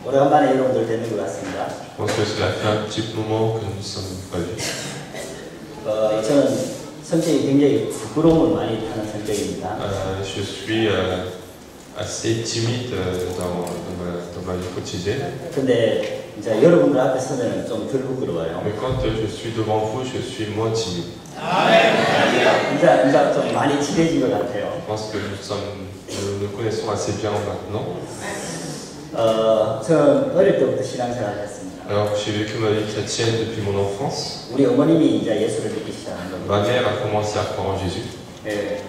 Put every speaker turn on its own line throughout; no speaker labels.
오래간만에 여러분들 뵙는 것 같습니다.
Je pense que cela fait un petit moment que nous ne sommes pas vus.
저는 성격이 굉장히 부끄러움을 많이 타는 성격입니다.
Je suis assez timide dans ma vie quotidienne.
근데 이제 여러분들 앞에 서면 좀 덜 부끄러워요.
Mais quand je suis devant vous, je suis moins timide.
이제 좀 많이 친해진 것 같아요.
Je pense que nous nous connaissons assez bien maintenant.
저는 어릴 때부터 신앙생활을 했습니다.
Alors, j'ai vécu ma vie chrétienne depuis mon enfance.
우리 어머님이 이제 예수를 믿기 시작한 겁니다.
Ma mère a commencé à croire en Jésus.
예,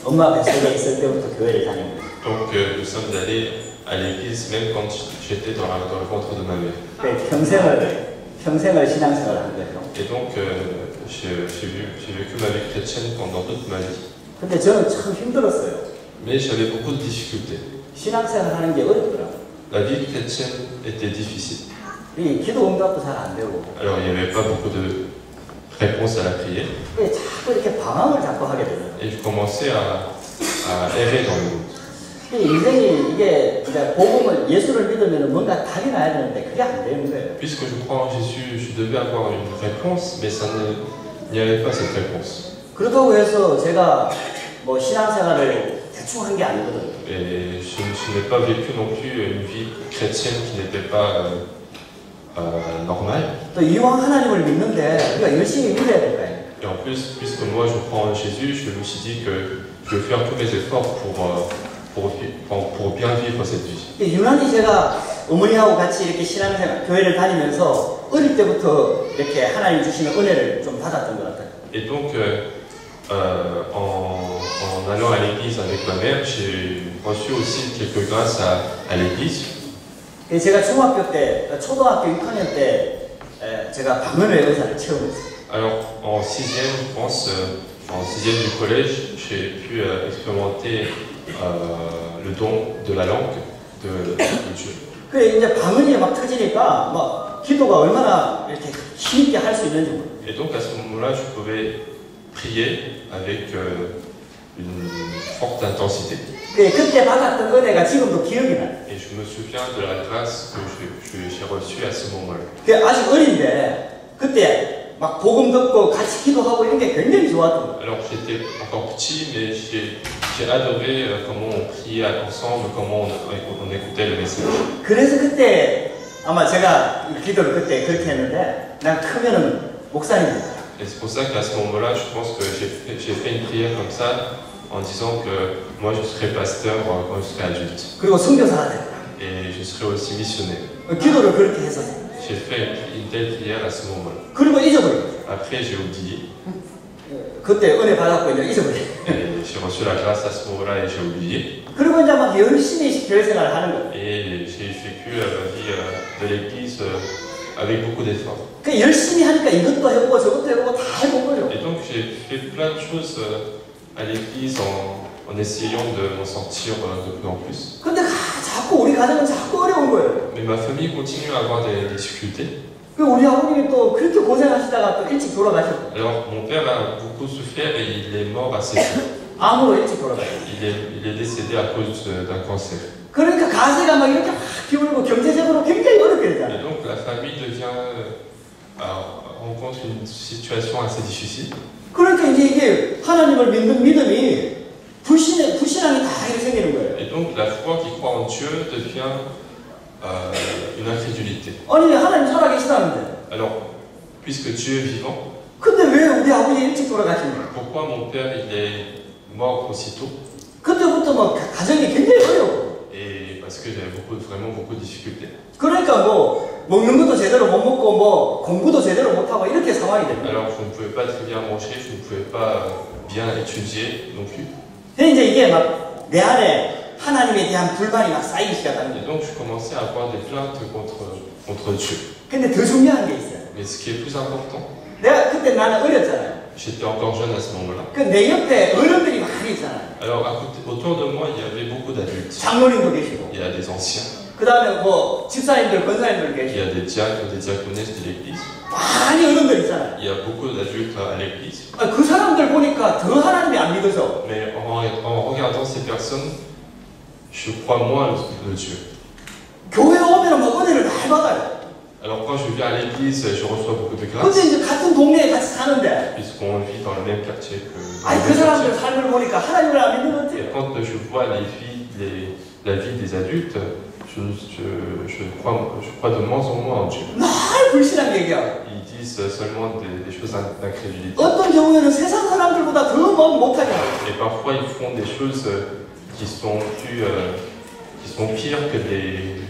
엄마 뱃속에 있을 때부터 교회를 다니고.
Donc, nous sommes allés à l'église même quand j'étais dans le ventre de ma mère.
평생을 신앙생활을 한 거예요.
Et donc, j'ai vécu ma vie chrétienne pendant toute ma vie.
근데 저는 참 힘들었어요.
Mais j'avais beaucoup de difficultés.
신앙생활 하는 게 어렵더라고요.
La vie chrétienne était difficile.
이 기도 응답도 잘 안 되고.
Alors, il n'y avait pas beaucoup de réponses à la prière.
자꾸 이렇게 방황을 자꾸 하게 되더라고요.
Et je commençais à errer dans le monde.
인생이 이게 복음을 예수를 믿으면 뭔가 답이 나야 되는데 그게 안 되는 거예요.
Puisque je crois en Jésus, je devais avoir une réponse, mais il n'y avait pas cette réponse.
그렇다고 해서 제가 뭐 신앙생활을 대충 한 게 아니거든요.
Et je n'ai pas vécu non plus une vie chrétienne qui n'était pas normale.
또 이왕 하나님을 믿는데 우리가 열심히 믿어야 될 거예요.
Et en plus, puisque moi je crois en Jésus, je me suis dit que je vais faire tous mes efforts pour bien vivre cette vie.
유난히 제가 어머니하고 같이 이렇게 신앙생활, 교회를 다니면서 어릴 때부터 이렇게 하나님 주시는 은혜를 좀 받았던 것 같아요.
Et donc, en allant à l'église avec ma mère, j'ai reçu aussi quelques grâces à l'église.
제가 초등학교 6학년 때 제가 방언의 은사를 체험했어요.
Alors, en 6e, je pense, en 6e du collège, j'ai pu expérimenter le don de la langue de Dieu.
그래 이제 방언이 막 터지니까 막 기도가 얼마나 이렇게 힘있게 할 수 있는지 모르겠어요.
Et donc à ce moment-là, je pouvais prier avec une forte intensité.
그때 받았던 은혜가 지금도 기억이 나요.
Et je me souviens de la grâce que j'ai reçue à ce moment-là.
아직 어린데 그때 막 복음 듣고 같이 기도하고 이런 게 굉장히 좋았던 거예요.
Alors j'étais encore petit, mais j'ai adoré comment on priait ensemble, comment on écoutait le message.
그래서 그때 아마 제가 기도를 그때 그렇게 했는데 난 크면은 목사님이다.
Et c'est pour ça qu'à ce moment-là, je pense que j'ai fait une prière comme ça, en disant que moi je serai pasteur quand je serai adulte.
그리고 선교사가 됐다.
Et je serai aussi missionnaire.
기도를 그렇게 했었어요.
J'ai fait une telle prière à ce moment-là.
그리고 잊어버렸어요.
Après, j'ai oublié.
그때 은혜 받았고 이제 잊어버렸어요.
Et j'ai reçu la grâce à ce moment-là et j'ai oublié.
그리고 이제 막 열심히 교회 생활을 하는 거예요.
Et j'ai vécu la vie de l'église avec beaucoup d'efforts.
그 열심히 하니까 이것도 해보고 저것도 해보고 다 해본 거죠.
Et donc j'ai fait plein de choses à l'église en essayant de m'en sortir de plus en plus.
근데 자꾸 우리 가정은 자꾸 어려운 거예요.
Mais ma famille continue à avoir des difficultés.
우리 아버님이 또 그렇게 고생하시다가 또 일찍 돌아가셨고.
Alors mon père a beaucoup souffert et il est mort assez tôt.
암으로 일찍 돌아가셨어요.
Il est décédé à cause d'un cancer.
그러니까 가세가 막 이렇게 막 기울고 경제적으로 굉장히 어렵게 되잖아요.
Et donc la famille rencontre une situation assez difficile.
그러니까 이게 하나님을 믿는 믿음이 불신앙이 다 이렇게 생기는 거예요.
Et donc la foi qui croit en Dieu devient une incrédulité.
아니 하나님 살아계시다는데.
Alors, puisque Dieu est vivant,
근데 왜 우리 아버지 일찍 돌아가시냐?
pourquoi mon père il est mort aussitôt?
그때부터 막 가정이 굉장히 어려워.
Et parce que j'avais vraiment beaucoup de difficultés.
그러니까 뭐 먹는 것도 제대로 못 먹고 뭐 공부도 제대로 못 하고 이렇게 상황이 됩니다.
Alors je ne pouvais pas très bien manger, je ne pouvais pas bien étudier non plus.
근데 이제 이게 막 내 안에 하나님에 대한 불만이 막 쌓이기 시작하는
Et
거예요.
donc je commençais à avoir des plaintes contre Dieu.
근데 더 중요한 게 있어요.
Mais ce qui est plus important,
내가 그때 나는 어렸잖아요.
j'étais encore jeune à ce moment-là.
그 내 옆에 어른들이 많이 있잖아요.
Alors autour de moi il y avait beaucoup d'adultes.
장로님도 계시고.
Il y a des anciens.
그 다음에 뭐 집사님들, 권사님들
Il y
계시고.
a des diacres, des diaconesses de l'église.
많이 어른들 있잖아요.
Il y a beaucoup d'adultes à l'église.
그 사람들 보니까 더 하나님이 안 믿어서.
Mais en regardant ces personnes, je crois moins le Dieu.
교회 오면은 뭐 은혜를 많이 받아요.
Alors quand je viens à l'église, je reçois beaucoup de grâce,
근데 이제 같은 동네에 같이 사는데,
puisqu'on vit dans le même quartier que
아니 그 사람들 삶을 보니까 하나님을 안 믿는 것 같아요.
Et quand je vois la vie des adultes, je crois de moins en moins en Dieu.
날 불신하게 얘기하고.
Ils disent seulement des choses d'incrédulité.
어떤 경우에는 세상 사람들보다 더 못하게 하고.
Et parfois ils font des choses qui sont pires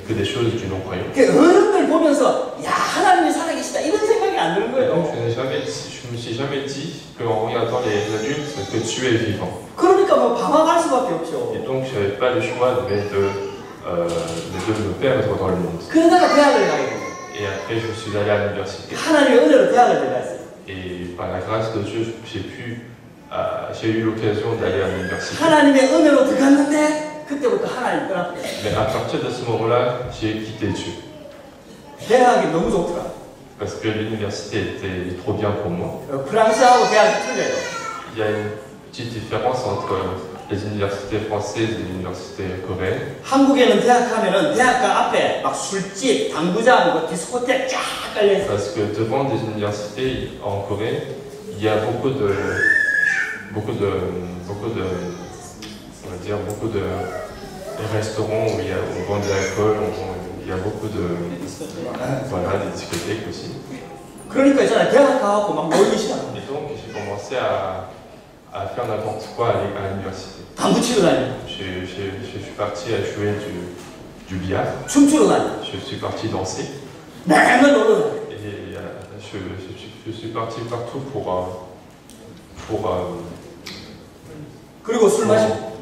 que des choses du non-croyant.
어른들 보면서 야 하나님이 살아계시다 이런 생각이 안 드는 거예요.
Donc je me suis jamais dit qu'en regardant les adultes que Dieu est vivant.
그러니까 뭐 방황할 수밖에 없죠.
Et donc je n'avais pas le choix de me perdre dans le monde.
그러다가 대학을 가게 돼요.
Et après je suis allé à l'université.
하나님의 은혜로 대학을 들어갔어요.
Et par la grâce de Dieu, j'ai eu l'occasion d'aller à l'université.
하나님의 은혜로 들어갔는데 그때부터 하나님 떠났어요.
Mais à partir de ce moment-là, j'ai quitté Dieu.
대학이 너무 좋더라.
Parce que l'université était trop bien pour moi.
프랑스하고 대학이 틀려요.
Il y a une petite différence entre les universités françaises et les universités coréennes.
한국에는 대학 가면은 대학가 앞에 막 술집, 당구장, 뭐 디스코텍 쫙 깔려 있어요.
Parce que devant des universités en Corée, il y a beaucoup de restaurants où on vend de l'alcool, il y a beaucoup de des discothèques aussi.
그러니까 있잖아요. 대학 가고 막 놀기 시작합니다.
Et donc j'ai commencé à faire n'importe quoi à l'université.
당구 치러 다니고,
Je suis parti à jouer du billard.
춤추러 다니고,
Je suis parti danser.
맨날 놀러 다니고.
Et je suis parti partout
그리고 술 마시고.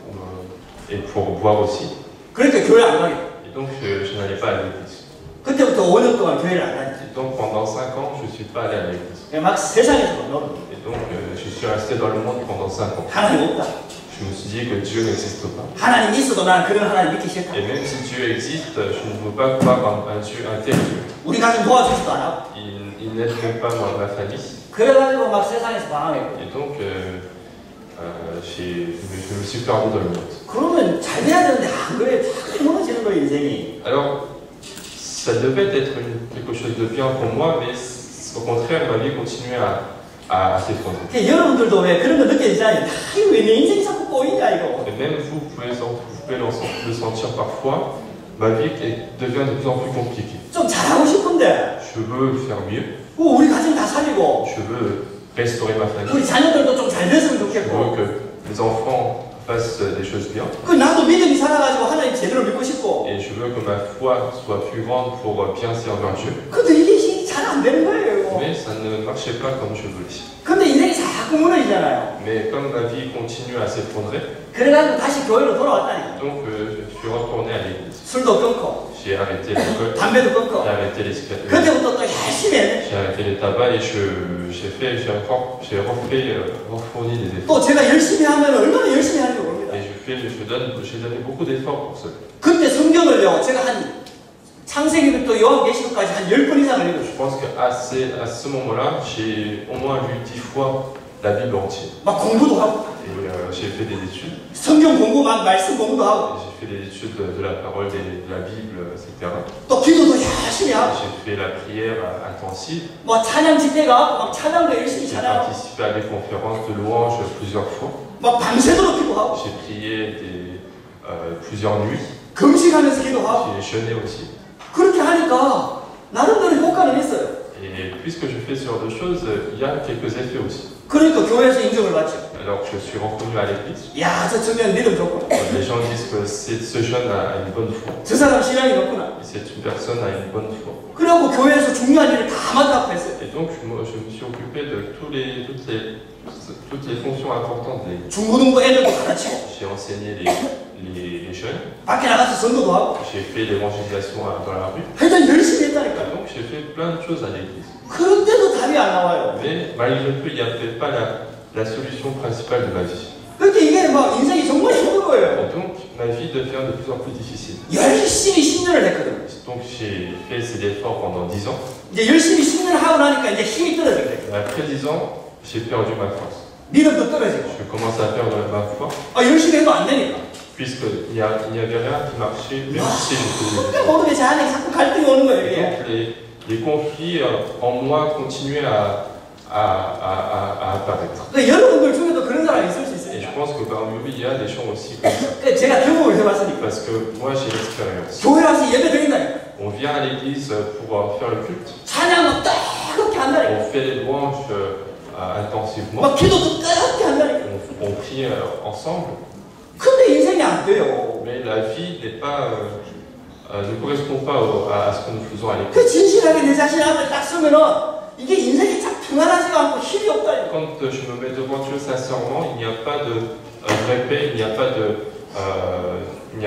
et pour boire aussi.
그러니까 교회 안 가게.
Et donc je n'allais pas à l'église.
그때부터 5년 동안 교회를 안 다녔어요.
Et donc pendant 5 ans, je ne suis pas allé à l'église.
막 세상에서 막 놀고.
Et donc je suis resté dans le monde pendant 5 ans.
하나님 없다.
Je me suis dit que Dieu n'existe pas.
하나님 있어도 나는 그런 하나님 믿기 싫다.
Et même si Dieu existe, je ne veux pas croire un Dieu, un tel Dieu.
우리 가정 도와주지도 안 하고.
Il n'aide même pas ma famille.
그래가지고 막 세상에서 방황했고.
Et donc je me suis perdu dans le monde.
그러면 잘 돼야 되는데 안 그래. 자꾸 무너지는 거예요 인생이.
Alors, ça devait être quelque chose de bien pour moi, mais au contraire, ma vie continuait à s'effondrer.
여러분들도 왜 그런 거 느껴지잖아요. 왜 내 인생이 자꾸 꼬이냐 이거.
Et même vous pouvez le sentir parfois, ma vie devient de plus en plus compliquée.
좀 잘하고 싶은데.
Je veux faire mieux.
우리 가정 다 살리고.
Je veux restaurer ma famille.
우리 자녀들도 좀 잘 됐으면
Je
좋겠고.
veux que les enfants fassent des choses bien.
그 나도 믿음이 살아가지고 하나님 제대로 믿고 싶고.
Et je veux que ma foi soit plus grande pour bien servir Dieu.
근데 이게 잘 안 되는 거예요.
Mais ça ne marchait pas comme je voulais.
근데 인생이 자꾸 무너지잖아요.
Mais comme ma vie continue à s'effondrer,
그래가지고 다시 교회로 돌아왔다니.
donc je suis retourné à l'église.
술도 끊고,
J'ai arrêté l'alcool,
담배도 끊고.
j'ai arrêté les cigarettes,
그때부터 또 열심히 했네.
j'ai arrêté les tabacs et j'ai refourni des efforts.
또 제가 열심히 하면 얼마나 열심히 하는지 모릅니다.
Et j'ai donné beaucoup d'efforts pour cela.
그때 성경을요, 제가 한 창세기부터 요한계시록까지 한 10번 이상을
Je
읽었어요.
pense qu'à ce moment-là, j'ai au moins lu 10 fois la Bible entière.
막 공부도 하고,
Et j'ai fait des études.
성경 공부, 막 말씀 공부도 하고,
J'ai fait des études de la parole, de la Bible, etc.
또 기도도 열심히 하고,
J'ai fait la prière intensive.
뭐 찬양 집회 가고, 막 찬양도 열심히
J'ai
찬양하고,
participé à des conférences de louanges plusieurs fois.
막 밤새도록 기도하고,
J'ai prié plusieurs nuits.
금식하면서 기도하고.
J'ai jeûné aussi.
그렇게 하니까 나름대로 효과는 있어요.
Et puisque je fais ce genre de choses, il y a quelques effets aussi.
그러니까 교회에서 인정을 받죠.
Alors que je suis reconnu à l'église,
야, 저 청년 믿음 좋구나.
les gens disent que ce jeune a une bonne foi.
저 사람 신앙이 높구나.
Et cette personne a une bonne foi.
그리고 교회에서 중요한 일을 다 맡아서 했어요.
Et donc, moi, je me suis occupé de toutes les fonctions importantes de l'église.
중고등부 애들도 가르치고,
J'ai enseigné les jeunes,
밖에 나가서 전도도 하고,
j'ai fait l'évangélisation dans la rue.
하여튼 열심히 했다니까요.
Donc, j'ai fait plein de choses à l'église.
그런데도 답이 안 나와요.
Mais malgré tout, il n'y a peut-être pas la solution principale de ma vie.
그러니까 이게 막 인생이 정말 힘든 거예요.
Et donc, ma vie devient de plus en plus difficile.
열심히 10년을 했거든요.
Donc, j'ai fait cet effort pendant 10 ans.
이제 열심히 10년을 하고 나니까 이제 힘이 떨어진 거예요.
Et après 10 ans, j'ai perdu ma force.
믿음도 떨어지고.
Je commence à perdre ma foi.
열심히 해도 안 되니까.
puisqu'il n'y avait rien qui marchait, même si j'étais
근데 모르게 제 안에 자꾸 갈등이 오는 거예요.
Et
이게.
donc les conflits en moi continuaient à apparaître.
근데 여러분들 중에도 그런 사람이 있을 수
Et je
있습니다.
pense que parmi vous, il y a des gens aussi comme ça.
제가 경험을 해봤으니까.
Parce que moi, j'ai l'expérience.
교회 와서 예배 드린다니까.
On vient à l'église pour faire le culte.
찬양 막 뜨겁게 한다니까.
On fait les louanges intensivement.
막 기도도 뜨겁게 한다니까.
On prie ensemble.
근데 인생이 안 돼요.
Mais la vie n'est pas, ne correspond pas à ce que nous faisons à l'église.
그 진실하게 내 자신 앞에 딱 서면은 이게 인생이 참 평안하지가 않고 힘이 없다니까.
Quand je me mets devant Dieu sincèrement, il n'y a pas de vraie paix, il n'y a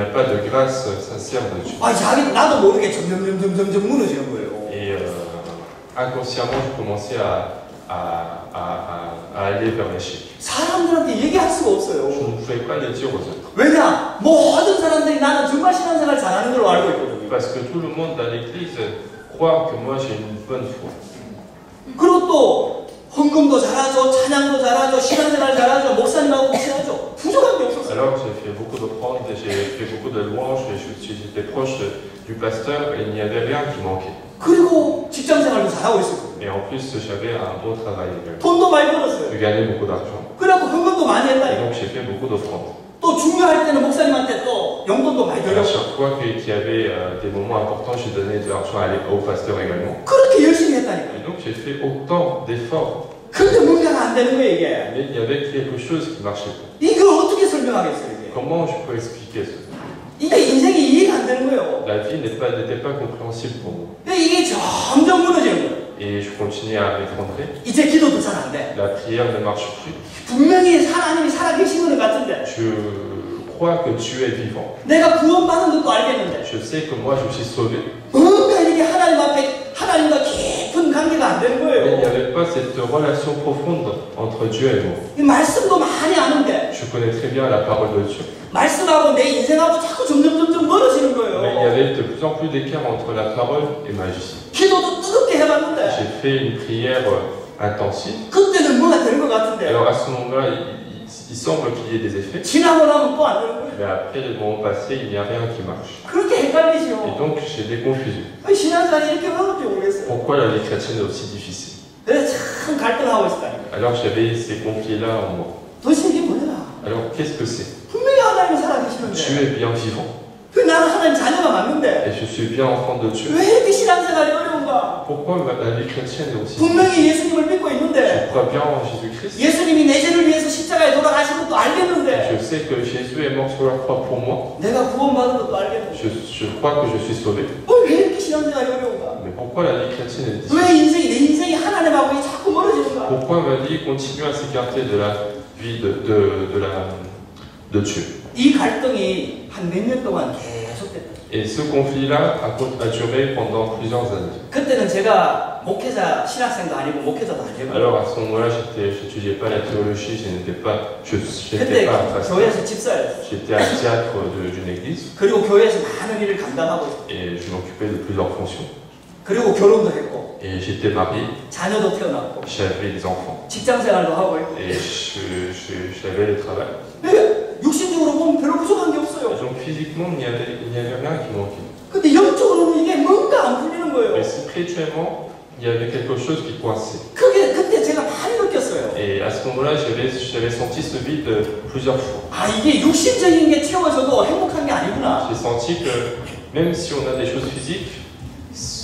pas de grâce sincère de Dieu.
아, 자기 나도 모르게 점점 무너지는 거예요.
Et inconsciemment, je commençais à aller vers l'échec.
사람들한테 얘기할 수가
Je
없어요.
ne pouvais pas le dire aux autres.
왜냐? 모든 사람들이 나는 정말 신앙생활 잘하는 걸로 알고 있거든요.
Parce que tout le monde dans l'église croit que moi j'ai une bonne foi.
그리고 또 헌금도 잘하죠, 찬양도 잘하죠, 신앙생활 잘하죠, 목사님하고 친하죠. 부족한 게 없었어요.
Alors j'ai fait beaucoup d'offrandes, j'ai fait beaucoup de louanges, j'étais proche du pasteur et il n'y avait rien qui manquait.
그리고 직장생활도 잘하고 있었고
Et en plus j'avais un bon travail également.
돈도 많이 벌었어요.
Je gagnais beaucoup d'argent.
그래갖고 헌금도 많이
Et
했다니까.
donc j'ai fait beaucoup d'offrandes.
또 중요할 때는 목사님한테 또 용돈도 많이
À
드렸고
chaque fois qu'il y avait des moments importants, j'ai donné de l'argent au pasteur également.
그렇게 열심히 했다니까.
Et donc j'ai fait autant d'efforts.
근데 뭔가가 안 되는 거예요 이게.
Mais il y avait quelque chose qui ne marchait pas.
이걸 어떻게 설명하겠어요 이게.
Comment je peux expliquer ça?
이게 인생이 이해가 안 되는 거예요.
La vie n'était pas compréhensible pour moi.
근데 이게 점점 무너지는 거예요.
Et je continuais à m'effondrer.
이제 기도도 잘 안 돼.
La prière ne marche plus.
분명히 하나님이 살아계시는 것 같은데
Je crois que Dieu est vivant.
내가 구원받은 것도 알겠는데
Je sais que moi je suis sauvé.
뭔가 이게 하나님 앞에 하나님과 깊은 관계가 안 되는
Mais il n'y
거예요.
avait pas cette relation profonde entre Dieu et moi.
이 말씀도 많이 아는데
Je connais très bien la parole de Dieu.
말씀하고 내 인생하고 자꾸 점점 멀어지는
Mais il y
거예요.
avait de plus en plus d'écart entre la parole et ma vie.
기도도 뜨겁게 해봤는데
J'ai fait une prière intensive.
그때는 뭐가 되는 것 같은데
Alors à ce moment-là, il semble qu'il y ait des effets.
지나고 나면 또 안 되는 거예요.
Mais après le moment passé, il n'y a rien qui marche.
그렇게
Et
헷갈리죠.
donc j'ai des confusions.
신앙생활이 이렇게 어려운지 모르겠어요.
Pourquoi la vie chrétienne est aussi difficile?
그래서 참 갈등하고 있었다니까.
Alors j'avais ces conflits-là en moi.
도대체 이게 뭐냐?
Alors qu'est-ce que c'est?
분명히 하나님이
Dieu
살아계시는데
est bien vivant.
그 나는 하나님 자녀가 맞는데
Et je suis bien enfant de Dieu.
왜 이렇게 신앙생활이 어려운가?
Pourquoi la vie chrétienne est aussi difficile?
분명히 예수님을 믿고
Je
있는데
crois bien en Jésus-Christ.
예수님이 내 죄를 위해서 십자가에 돌아가신 것도
Je
알겠는데
sais que Jésus est mort sur la croix pour moi.
내가 구원받은 것도 알겠는데
Je crois que je suis sauvé.
왜 이렇게 신앙생활이 어려운가?
Mais pourquoi la vie chrétienne est
왜
difficile?
내 인생이 하나님하고 자꾸 멀어지는가?
Pourquoi ma vie continue à s'écarter de la vie de Dieu?
이 갈등이 한 몇 년 동안 계속됐다.
Et ce conflit-là a duré pendant plusieurs années.
그때는 제가 목회자 신학생도 아니고 목회자도 아니고
Alors à ce moment-là, j'étudiais pas la théologie, j'étais pas
그때
un pasteur.
교회에서 집사였어요.
J'étais un diacre d'une église
그리고 교회에서 많은 일을 감당하고 있어요.
et je m'occupais de plusieurs fonctions.
그리고 결혼도 했고
Et j'étais marié,
자녀도 태어났고
j'avais des enfants
직장생활도 하고 있고
et j'avais le travail.
근데 육신적으로 보면 별로 부족한 게 없어요.
Donc physiquement, il n'y avait rien qui manquait.
근데 영적으로는 이게 뭔가 안 풀리는 거예요.
Mais spirituellement, il y avait quelque chose qui coinçait.
그때 제가 많이 느꼈어요.
Et à ce moment-là, j'avais senti ce vide plusieurs fois.
아 이게 육신적인 게 채워져도 행복한 게 아니구나.
J'ai senti que même si on a des choses physiques,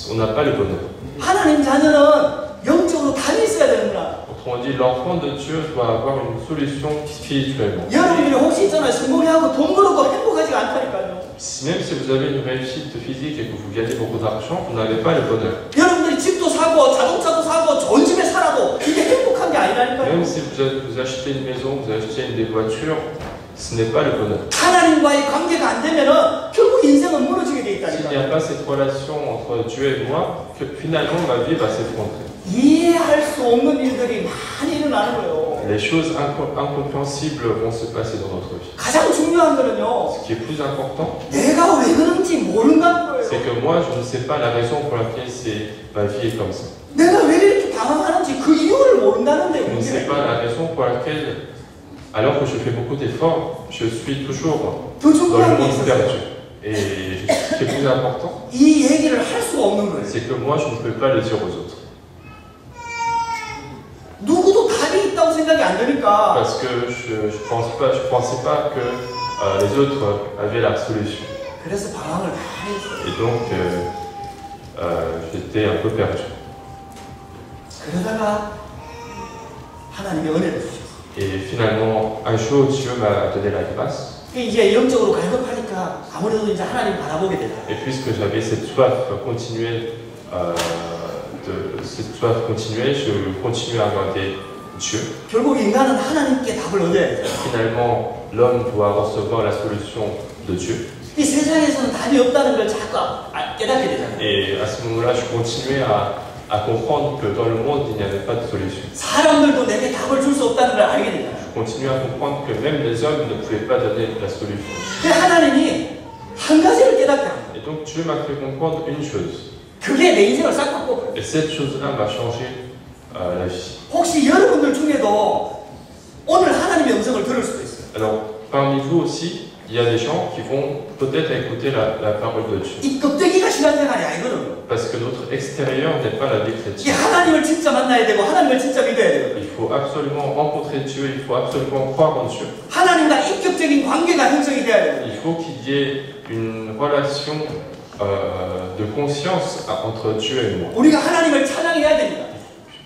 on n'a pas le bonheur.
하나님 자녀는 영적으로 답이 있어야 되는구나.
Autrement dit, l'enfant de Dieu doit avoir une solution spirituellement.
여러분들이 혹시 있잖아요. 성공하고 돈 벌고 행복하지가 않다니까요.
Même si vous avez une réussite physique et que vous gagnez beaucoup d'argent, vous n'avez pas le bonheur.
여러분들이 집도 사고 자동차도 사고 좋은 집에 살아도 이게 행복한 게 아니라니까요.
Même si vous achetez une maison, vous achetez des voitures, ce n'est pas le bonheur.
하나님과의 관계가 안 되면은 결국 인생은 무너지게 돼
S'il n'y
있다니까요.
a pas cette relation entre Dieu et moi, que finalement ma vie va s'effondrer.
이해할 수 없는 일들이 많이 일어나는 거예요.
Les choses incompréhensibles vont se passer dans notre vie.
가장 중요한 거는요.
Ce qui est plus important,
내가 왜 그런지 모른다는 거예요.
c'est que moi, je ne sais pas la raison pour laquelle ma vie est comme ça.
내가 왜 이렇게 방황하는지 그 이유를 모른다는데
Je ne sais pas la raison pour laquelle, alors que je fais beaucoup d'efforts, je suis toujours
더
dans le
중요한 게
monde
있어요.
perdu. Et ce qui est plus important,
이 얘기를 할 수가 없는 거예요.
c'est que moi, je ne peux pas le dire aux autres.
누구도 답이 있다고 생각이 안 되니까
Parce que je pensais pas que les autres avaient la solution.
그래서 방황을 다 했어요.
Et donc, j'étais un peu perdu.
그러다가 하나님이 은혜를 주셨어요.
Et finalement, un jour, Dieu m'a donné la grâce.
이제 영적으로 갈급하니까 아무래도 이제 하나님 바라보게 되잖아요.
Et puisque j'avais cette soif continuelle, je continuais à regarder Dieu.
결국 인간은 하나님께 답을 얻어야 돼요.
Finalement, l'homme doit recevoir la solution de Dieu.
이 세상에서는 답이 없다는 걸 자꾸 깨닫게 되잖아요.
Et à ce moment-là, je continuais à comprendre que dans le monde, il n'y avait pas de solution.
사람들도 내게 답을 줄 수 없다는 걸 알게 되잖아요.
Je continuais à comprendre que même les hommes ne pouvaient pas donner la solution.
근데 하나님이 한 가지를 깨닫게 합니다.
Et donc Dieu m'a fait comprendre une chose.
그게 내 인생을 싹 바꿔버려요.
Et cette chose-là m'a changé la vie.
혹시 여러분들 중에도 오늘 하나님의 음성을 들을 수도 있어요.
Alors, parmi vous aussi, il y a des gens qui vont peut-être écouter la parole de Dieu.
이 껍데기가 신앙생활이 아니거든요.
Parce que notre extérieur n'est pas la vie
이
chrétienne.
하나님을 진짜 만나야 되고 하나님을 진짜 믿어야 돼요.
Il faut absolument rencontrer Dieu, il faut absolument croire en Dieu.
하나님과 인격적인 관계가 형성이 돼야 돼요.
Il faut qu'il y ait une relation de conscience entre Dieu et moi.
우리가 하나님을 찬양해야 됩니다.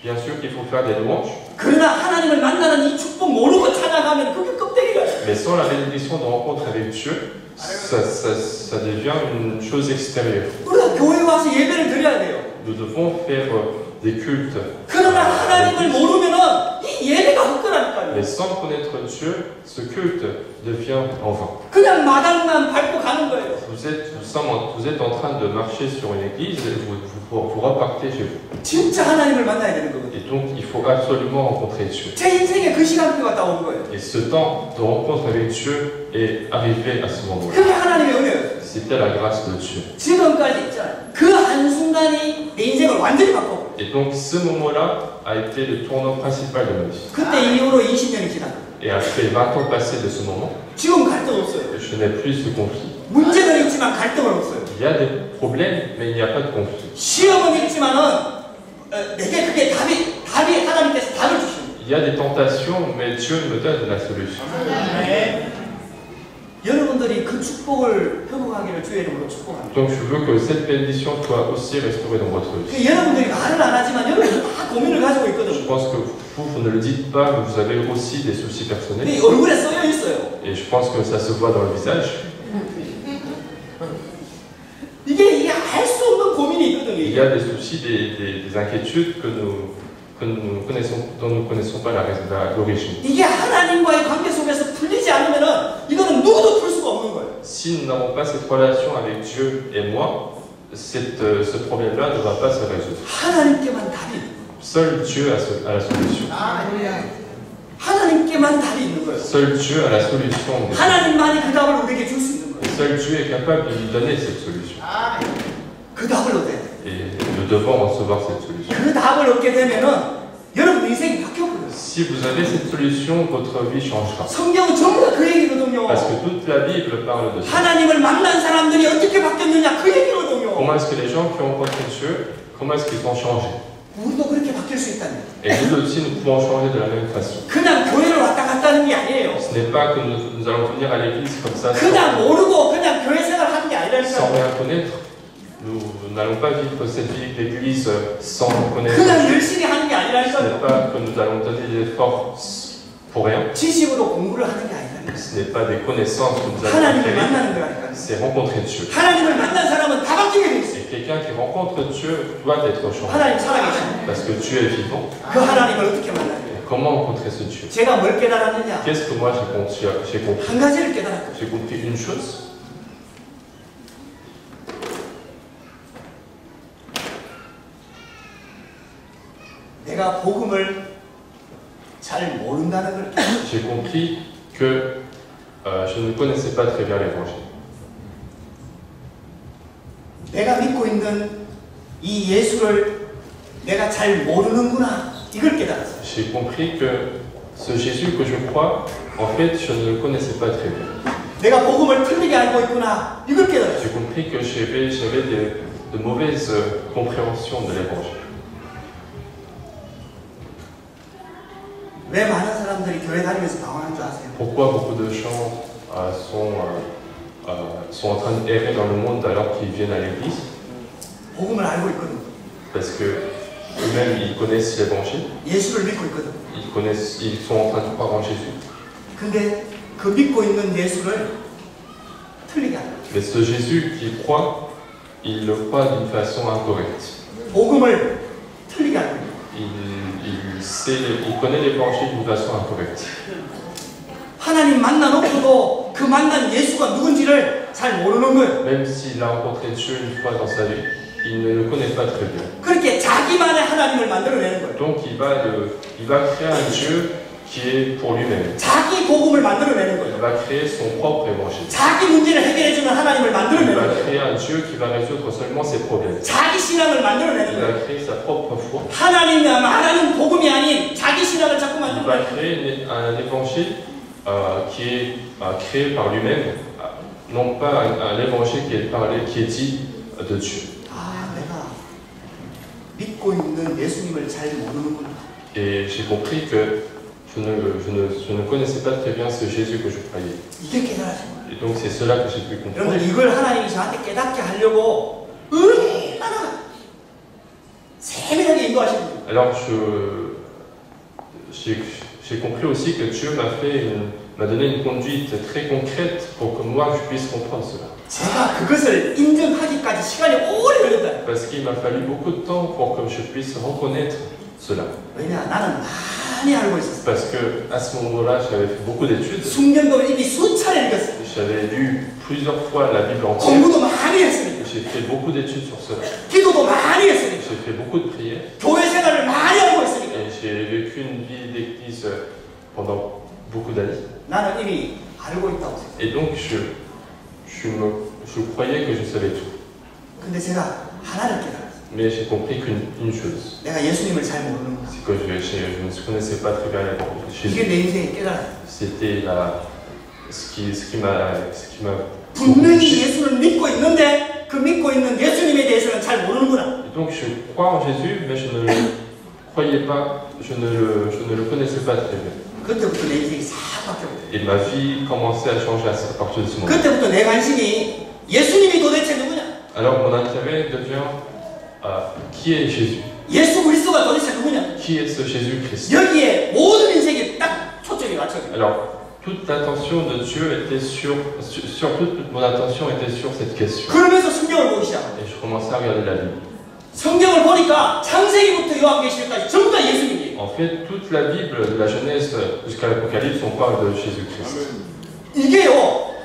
Bien sûr qu'il faut faire des louanges,
그러나 하나님을 만나는 이 축복 모르고 찬양하면 그게 껍데기가 돼요.
mais sans la bénédiction de rencontre avec Dieu, ça devient une chose extérieure.
우리가 교회 와서 예배를 드려야 돼요.
Nous devons faire des cultes.
그러나 하나님을 모르면은 이 예배가 헛거라니까요.
Mais sans connaître Dieu, ce culte devient en vain.
그냥 마당만 밟고 가는 거예요.
Vous êtes en train de marcher sur une église et vous repartez chez vous.
진짜 하나님을 만나야 되는 거거든요.
Et donc, il faut absolument rencontrer Dieu.
제 인생에 그 시간표가 따온 거예요.
Et ce temps de rencontre avec Dieu est arrivé à ce moment-là.
그게 하나님의 은혜예요.
C'était la grâce de Dieu.
지금까지 있잖아요. 그 한순간이 내 인생을 완전히 바꿨고
Et donc, ce moment-là a été le tournant principal de ma vie.
그때 이후로 20년이 지났고
Et après 20 ans passés de ce moment,
지금 갈등 없어요.
je n'ai plus ce conflit.
문제는 있지만 갈등은 없어요.
Il y a des problèmes, mais il n'y a pas de conflit.
시험은 있지만은 내게 그게 답이 하나님께서 답을 주십니다.
Il y a des tentations, mais Dieu me donne la solution.
네. 여러분들이 그 축복을 회복하기를 주의 이름으로 축복합니다.
Donc je veux que cette bénédiction soit aussi restaurée dans votre vie.
여러분들이 말을 안 하지만 여러분들 다 고민을 가지고
Je
있거든요.
pense que vous ne le dites pas, mais vous avez aussi des soucis personnels.
근데 얼굴에 써여 있어요.
Et je pense que ça se voit dans le visage.
이게 알 수 없는 고민이 있거든요.
Il y a des soucis, des inquiétudes dont nous ne connaissons pas l'origine.
이게 하나님과의 관계 속에서 풀리지 않으면은 이거는 누구도 풀 수가 없는 거예요.
Si nous n'avons pas cette relation avec Dieu et moi, ce problème-là ne va pas se résoudre.
하나님께만 답이 있는 거예요.
Seul Dieu a la solution.
하나님께만 답이 있는 거예요.
Seul Dieu a la solution.
하나님만이 그 답을 우리에게 줄 수 있는 거예요.
Seul Dieu est capable de nous donner cette solution.
그 답을 얻어야 돼요.
Et nous devons recevoir cette solution.
그 답을 얻게 되면은 여러분 인생이 바뀌어버려요.
Si vous avez cette solution, votre vie changera.
성경은 전부 다 그 얘기거든요.
Parce que toute la Bible parle de ça.
하나님을 만난 사람들이 어떻게 바뀌었느냐 그 얘기거든요.
Comment est-ce que les gens qui ont rencontré Dieu, comment est-ce qu'ils ont changé?
우리도 그렇게 바뀔 수 있다는 거예요.
Et nous aussi, nous pouvons changer de la même façon.
그냥 교회를 왔다 갔다 하는 게 아니에요.
Ce n'est pas que nous allons venir à l'église comme ça
그냥 모르고 그냥 교회 생활 하는 게
sans
아니라니까요.
rien connaître. Nous n'allons pas vivre cette vie d'église sans connaître
그냥
Dieu.
열심히 하는 게
Ce n'est
아니라니까요.
pas que nous allons donner des efforts pour rien.
지식으로 공부를 하는 게 아니라니까요.
Ce n'est pas des connaissances que nous allons
하나님을
acquérir.
만나는 거라니까요.
C'est rencontrer Dieu.
하나님을 만난 사람은 다 바뀌게 돼 있어요.
Et quelqu'un qui rencontre Dieu doit être changé.
하나님 살아계십니다.
Parce que Dieu est vivant.
그 하나님을 어떻게 만나요?
Et comment rencontrer ce Dieu?
제가 뭘 깨달았느냐?
Qu'est-ce que moi j'ai compris?
한 가지를 깨달았거든요.
J'ai compris une chose.
내가 복음을 잘 모른다는 걸 깨달았어요.
J'ai compris que je ne connaissais pas très bien l'évangile.
내가 믿고 있는 이 예수를 내가 잘 모르는구나 이걸 깨달았어요.
J'ai compris que ce Jésus que je crois, en fait, je ne le connaissais pas très bien.
내가 복음을 틀리게 알고 있구나. 이걸 깨달았어요.
J'ai compris que j'avais de mauvaises compréhensions de l'évangile.
왜 많은 사람들이 교회 다니면서 당황한 줄 아세요?
Pourquoi beaucoup de gens sont en train d'errer dans le monde alors qu'ils viennent à l'église?
복음을 알고 있거든.
Parce que eux-mêmes, ils connaissent l'évangile.
예수를 믿고 있거든.
Ils sont en train de croire en Jésus.
근데 그 믿고 있는 예수를 틀리게 한다.
Mais ce Jésus qu'ils croient, ils le croient d'une façon incorrecte.
복음을 틀리게 하는 거예요.
Il connaît l'évangile d'une façon incorrecte.
하나님 만나놓고도 그 만난 예수가 누군지를 잘 모르는 거예요.
Même s'il a rencontré Dieu une fois dans sa vie, il ne le connaît pas très bien.
그렇게 자기만의 하나님을 만들어내는 거예요.
Donc il va créer un Dieu qui est pour lui-même.
자기 복음을 만들어내는
Il
거예요.
va créer son propre évangile.
자기 문제를 해결해주는 하나님을
Il
만들어내는
va
거예요.
créer un Dieu qui va résoudre seulement ses problèmes.
자기 신앙을 만들어내는
Il
거예요.
va créer sa propre foi.
하나님이 말하는 복음이 아닌 자기 신앙을 자꾸
Il
만드는
va
거예요.
créer un évangile qui est créé par lui-même, non pas un évangile qui est dit de Dieu.
아, 내가 믿고 있는 예수님을 잘 모르는구나.
Et j'ai compris que je ne connaissais pas très bien ce Jésus que je croyais.
이게 깨달아진 거예요.
Et donc c'est cela que j'ai pu comprendre.
여러분들 이걸 하나님이 저한테 깨닫게 하려고 얼마나 세밀하게 인도하시는 거예요.
Alors j'ai compris aussi que Dieu m'a donné une conduite très concrète pour que moi je puisse comprendre cela.
제가 그것을 인정하기까지 시간이 오래 걸렸다.
Parce qu'il m'a fallu beaucoup de temps pour que je puisse reconnaître cela.
왜냐, 나는 많이 알고 있었어.
Parce que à ce moment-là, j'avais fait beaucoup d'études.
성경을 이미 수차례 읽었어.
J'avais lu plusieurs fois la Bible entière.
공부도 많이 했으니까.
J'ai fait beaucoup d'études sur cela.
기도도 많이 했으니까.
J'ai fait beaucoup de prières.
교회 생활을 많이 하고 있으니까.
Et j'ai vécu une vie d'église pendant beaucoup d'années.
나는 이미 알고 있다고 생각해.
Et donc, je croyais que je savais tout.
근데 제가 하나를 깨달았어.
Mais j'ai compris qu'une chose,
내가 예수님을 잘 모르는 거야.
c'est que je ne connaissais pas très bien l'évangile.
이게 내 인생의 깨달았어.
C'était ce qui m'a
분명히 예수를 믿고 있는데 그 믿고 있는 예수님에 대해서는 잘 모르는구나.
Et donc je crois en Jésus, mais je ne le croyais pas, je ne le connaissais pas très bien.
그때부터 내 인생이 싹 바뀌었거든.
Et ma vie commençait à changer à partir de ce moment.
그때부터 내 관심이 예수님이 도대체 누구냐?
Alors mon intérêt devient qui est Jésus?
예수 그리스도가 도대체 누구냐?
Qui est ce Jésus-Christ?
여기에 모든 인생이 딱 초점이 맞춰져.
Alors toute l'attention de Dieu était toute mon attention était sur cette question.
그러면서 성경을 보기 시작.
Et je commençais à regarder la Bible.
성경을 보니까 창세기부터 요한계시록까지 전부 다 예수님이에요.
En fait, toute la Bible, de la Genèse jusqu'à l'Apocalypse, on parle de Jésus-Christ.
이게요,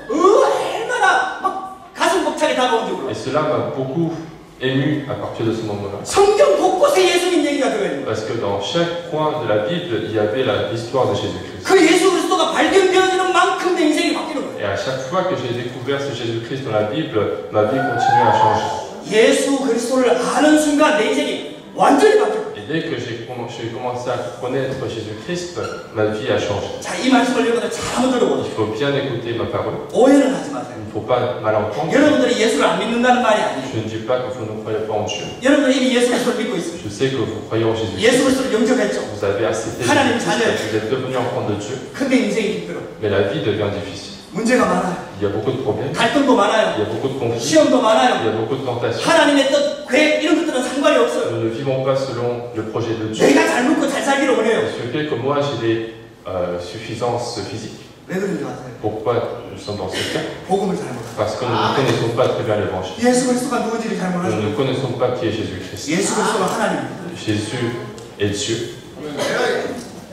얼마나 막 가슴 벅차게 다가온지 몰라.
Et cela m'a beaucoup ému à partir de ce moment-là.
성경 곳곳에 예수님 얘기가 들어있는 거예요.
Parce que dans chaque coin de la Bible, il y avait l'histoire de Jésus-Christ.
그 예수 그리스도가 발견되어지는 만큼 내 인생이 바뀌는 거예요.
Et à chaque fois que j'ai découvert ce Jésus-Christ dans la Bible, ma vie continuait à changer.
예수 그리스도를 아는 순간 내 인생이 완전히 바뀌어요.
Et dès que j'ai commencé à connaître Jésus-Christ, ma vie a changé.
자, 이 말씀을 여러분들 잘 한번
Il
들어보세요.
faut bien écouter ma parole.
오해는 하지 마세요.
Il ne faut pas mal entendre.
여러분들이 예수를 안 믿는다는 말이 아니에요.
Je ne dis pas que vous ne croyez pas en Dieu.
여러분들이 이미 예수 그리스도를 믿고 있어요.
Je sais que vous croyez en Jésus.
예수 그리스도를 영접했죠.
Vous avez accepté
하나님
Jésus-Christ,
자녀.
vous êtes devenu enfant de Dieu.
근데 인생이 힘들어.
Mais la vie devient difficile.
문제가 많아요.
Il y a beaucoup de problèmes,
갈등도
il
많아요.
y a beaucoup de conflits,
시험도
il y
많아요.
a beaucoup de tentations.
하나님의 뜻, 계획 이런 것들은 상관이 없어요.
Nous ne vivons pas selon le projet de Dieu.
내가 잘 먹고 잘 살기를 원해요.
Ce qui fait que moi j'ai des suffisances physiques.
왜 그런지 아세요?
Pourquoi nous sommes dans ce cas?
복음을 잘 몰라요.
Parce que nous ne connaissons pas très bien l'évangile.
예수 그리스도가 누군지를 잘
Nous
몰라요.
ne connaissons pas qui est Jésus-Christ.
예수 그리스도가 하나님입니다.
Jésus est Dieu.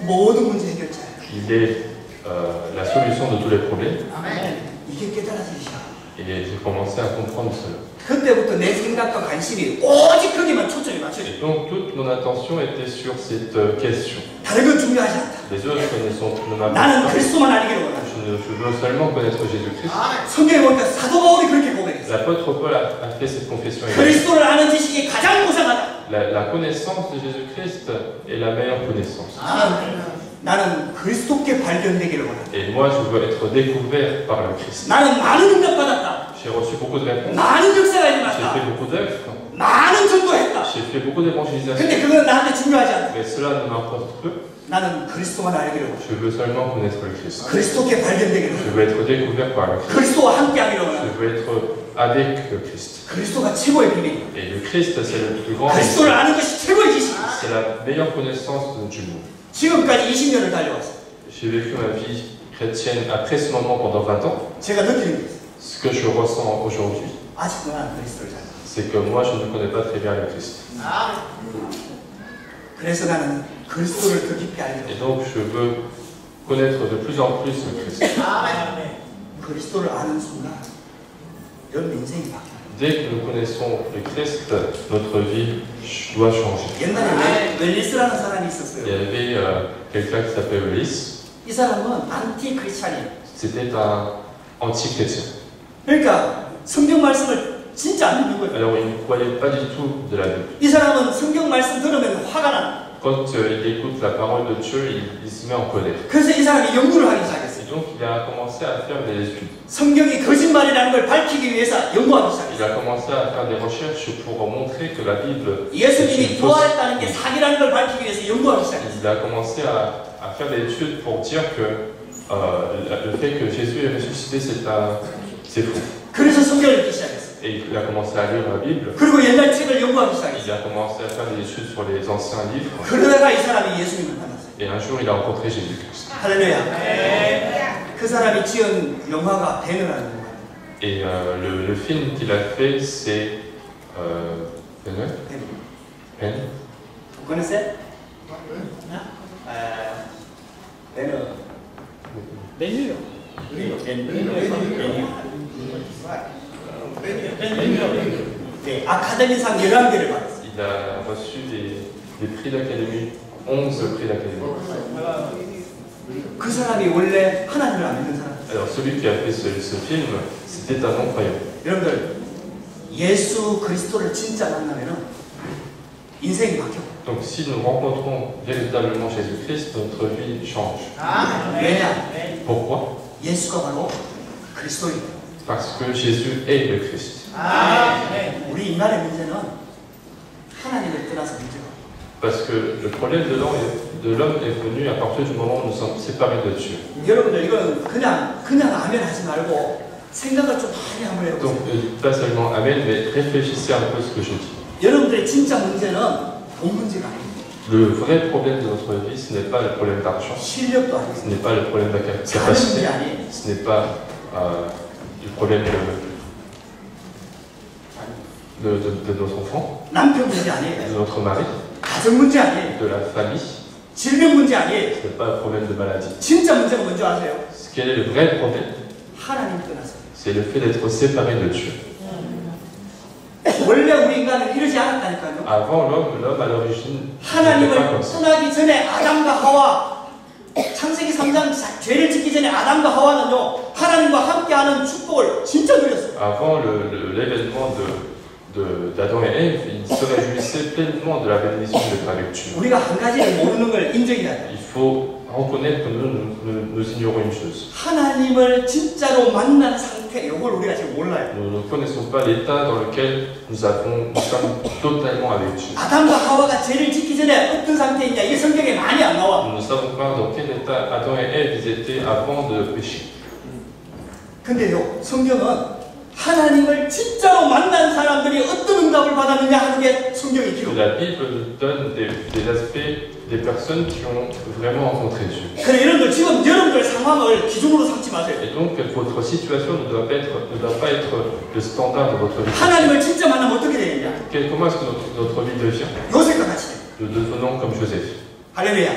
모든 문제 해결자예요.
Il est la solution de tous les problèmes.
이게 깨달아지기 시작.
Et j'ai commencé à comprendre cela.
그때부터 내 생각과 관심이 오직 거기만 초점이 맞춰져.
Et donc toute mon attention était sur cette question.
다른 건 중요하지 않다.
Les autres ne m'importent
나는
pas.
그리스도만 알기를 원한다.
Je veux seulement connaître Jésus-Christ.
성경에 보니까 사도 바울이 그렇게 고백했어요.
L'apôtre Paul a fait cette confession.
그리스도를 아는 지식이 가장 고상하다.
La connaissance de Jésus-Christ est la meilleure connaissance.
나는 그리스도께 발견되기를 원한다.
Et moi, je veux être découvert par le Christ.
나는 많은 응답받았다.
J'ai reçu beaucoup de réponses.
많은 역사가
J'ai
일어났다.
fait beaucoup d'œuvres.
많은 전도했다.
J'ai fait beaucoup d'évangélisation.
근데 그건 나한테 중요하지 않다.
Mais cela ne m'importe peu.
나는 그리스도만 알기를 원한다.
Je veux seulement connaître le Christ.
그리스도께 발견되기를
Je
원한다.
veux être découvert par le Christ.
그리스도와 함께하기를
Je
원한다.
veux être avec le Christ.
그리스도가 최고의 비밀이다.
Et le Christ, c'est le plus grand.
그리스도를 아는 것이 최고의 지식이다.
C'est la meilleure connaissance du monde.
지금까지 20년을 달려왔어.
J'ai vécu ma vie chrétienne après ce moment pendant 20 ans.
제가 느끼는 게 있어요.
Ce que je ressens aujourd'hui,
아직도 나는 그리스도를 잘 알아.
c'est que moi, je ne connais pas très bien le Christ.
그래서 나는 그리스도를 더 깊이 알기를
Et
원한다.
donc, je veux connaître de plus en plus le Christ.
그리스도를 아는 순간 여러분 인생이 바뀌어요.
Dès que nous connaissons le Christ, notre vie doit changer.
옛날에 웰리스라는 사람이
Il y
있었어요.
avait quelqu'un qui s'appelait Ulysse.
이 사람은 안티 크리스찬이에요.
C'était un anti-chrétien.
그러니까 성경 말씀을 진짜 안 믿는 거예요.
Alors, il ne croyait pas du tout de la Bible.
이 사람은 성경 말씀 들으면 화가 나.
Quand il écoute la parole de Dieu, il se met en colère.
그래서 이 사람이 연구를 하기 시작했어요.
Et donc, il a commencé à faire des études.
성경이 거짓말이라는 걸 밝히기 위해서 연구하기
Il
시작했어요.
a commencé à faire des recherches pour montrer que la Bible est
예수님이
une fausse.
부활했다는 게 사기라는 걸 밝히기 위해서 연구하기 시작했어요.
Il a commencé à faire des études pour dire que le fait que Jésus est ressuscité, c'est faux.
그래서 성경을 읽기 시작했어요.
Et il a commencé à lire la Bible.
그리고 옛날 책을 연구하기 시작했어요.
Il a commencé à faire des études sur les anciens livres.
그러다가 이 사람이 예수님을 만났어요.
Et un jour, il a rencontré Jésus-Christ.
할렐루야. 그 사람이 지은 영화가 배너라는 영화.
Et le film qu'il a fait, c'est
배너.
Pen.
Vous connaissez? 배너. 메뉴요. 네, 아카데미상 11개를 받았어요.
Il a reçu des prix d'académie, 11 prix d'académie.
그 사람이 원래 하나님을 안 믿는 사람.
Alors celui qui a fait ce film, c'était un non-croyant.
여러분들, 예수 그리스도를 진짜 만나면은 인생이 바뀌어.
Donc si nous rencontrons véritablement Jésus-Christ, notre vie change.
왜냐?
Pourquoi?
예수가 바로 그리스도입니다.
Parce que Jésus est le Christ.
우리 인간의 문제는 하나님을 떠나서 문제가.
Parce que le problème de l'homme est venu à partir du moment où nous sommes séparés de Dieu.
여러분들 이건 그냥 아멘 하지 말고 생각을 좀 많이 한번 해보세요.
Donc pas seulement Amen, mais réfléchissez un peu ce que je dis.
여러분들의 진짜 문제는 돈 문제가 아닙니다.
Le vrai problème de notre vie, ce n'est pas le problème d'argent,
실력도
ce
아닙니다.
n'est pas le problème de la
다른 문제
capacité,
아니에요.
ce n'est pas le problème de nos enfants,
남편 문제 아니에요.
de notre mari,
가정 문제 아니에요.
de la famille,
질병 문제 아니에요.
ce n'est pas le problème de maladie.
진짜 문제가 뭔지 아세요?
Quel est le vrai problème?
하나님 떠나서.
C'est le fait d'être séparé de Dieu.
원래 우리 인간은 이러지 않았다니까요.
Avant, l'homme à l'origine, n'était pas
하나님을
comme ça.
떠나기 전에 아담과 하와, 창세기 3장 죄를 짓기 전에 아담과 하와는요 하나님과 함께하는 축복을 진짜 누렸어요.
Avant l'événement d'Adam et Ève, ils se réjouissaient pleinement de la bénédiction d'être avec Dieu.
우리가 한 가지를 모르는 걸 인정해야 돼요.
Il faut reconnaître que nous ignorons une chose.
하나님을 진짜로 만난 상태, 이걸 우리가 지금 몰라요.
Nous ne connaissons pas l'état dans lequel nous sommes totalement avec Dieu.
아담과 하와가 죄를 짓기 전에 어떤 상태이냐 이게 성경에 많이 안 나와.
Nous ne savons pas dans quel état Adam et Ève ils étaient avant de pécher.
근데요, 성경은 하나님을 진짜로 만난 사람들이 어떤 응답을 받았느냐 하는 게 성경이 기록.
La Bible nous donne des aspects des personnes qui ont vraiment rencontré Dieu.
그래 여러분들 지금 여러분들 상황을 기준으로 삼지 마세요.
Et donc votre situation ne doit pas être le standard de votre vie.
하나님을 진짜 만나면 어떻게 되느냐?
Comment est-ce que notre vie devient?
요셉과 같이 돼.
Nous devenons comme Joseph.
할렐루야.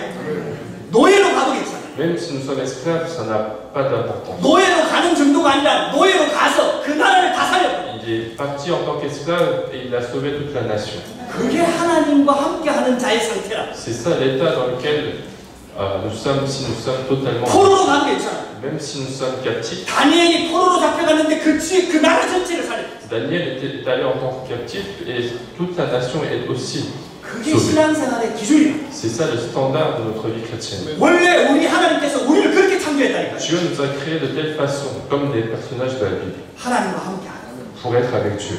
노예로 가도 괜찮아.
Même si nous sommes esclaves, ça n'a pas d'importance.
노예로 가는 정도가 아니라 노예로 가서 그 나라를 다 살려.
Il est parti en tant qu'esclave et il a sauvé toute la nation.
그게 하나님과 함께하는 자의 상태라.
C'est ça l'état dans lequel nous sommes, si nous sommes totalement...
포로로 가도 괜찮아.
Même si nous sommes captifs.
다니엘이 포로로 잡혀갔는데 그 나라 전체를 살려.
Daniel est allé en tant que captif et toute la nation est aussi.
그게 신앙생활의 기준이야.
C'est ça le standard de notre vie chrétienne.
원래 우리 하나님께서 우리를 그렇게 창조했다니까.
Dieu nous a créés de telle façon, comme des personnages de la Bible,
하나님과 함께하는.
pour être avec Dieu.